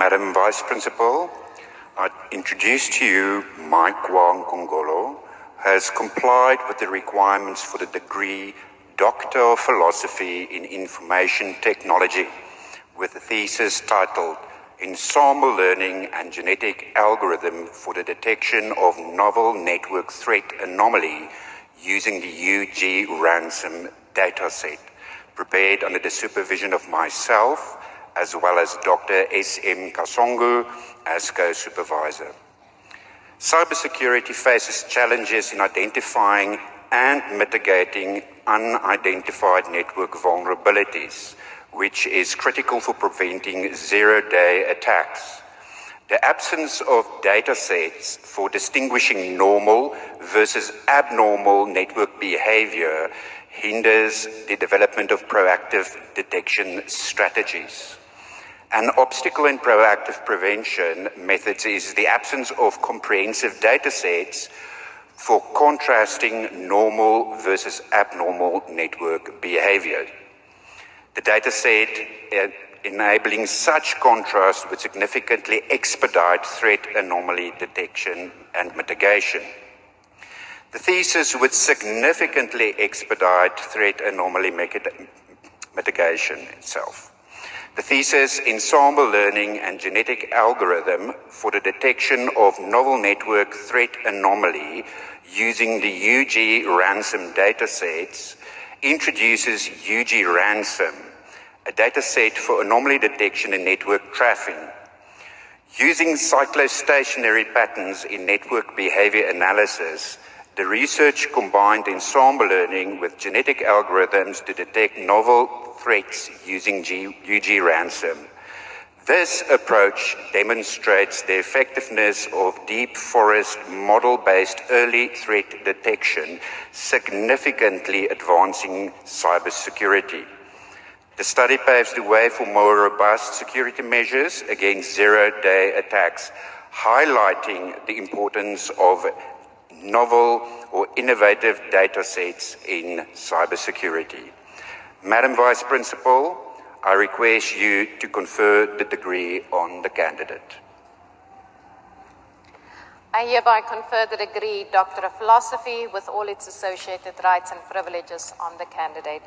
Madam Vice Principal, I introduce to you Mike Wang Kongolo, who has complied with the requirements for the degree Doctor of Philosophy in Information Technology with a thesis titled Ensemble Learning and Genetic Algorithm for the Detection of Novel Network Threat Anomaly using the UG-Ransom dataset, prepared under the supervision of myself, as well as Dr. S.M. Kasongo as co-supervisor. Cybersecurity faces challenges in identifying and mitigating unidentified network vulnerabilities, which is critical for preventing zero-day attacks. The absence of data sets for distinguishing normal versus abnormal network behavior hinders the development of proactive detection strategies. An obstacle in proactive prevention methods is the absence of comprehensive data sets for contrasting normal versus abnormal network behavior. The data set enabling such contrast would significantly expedite threat anomaly detection and mitigation. The thesis would significantly expedite threat anomaly mitigation itself. The thesis, Ensemble Learning and Genetic Algorithm for the Detection of Novel Network Threat Anomaly using the UG-Ransom datasets, introduces UG-Ransom, a dataset for anomaly detection in network traffic. Using cyclostationary patterns in network behavior analysis, the research combined ensemble learning with genetic algorithms to detect novel threats using UG-Ransom. This approach demonstrates the effectiveness of deep forest model-based early threat detection, significantly advancing cybersecurity. The study paves the way for more robust security measures against zero-day attacks, highlighting the importance of novel or innovative data sets in cybersecurity. Madam Vice Principal, I request you to confer the degree on the candidate. I hereby confer the degree Doctor of Philosophy with all its associated rights and privileges on the candidate.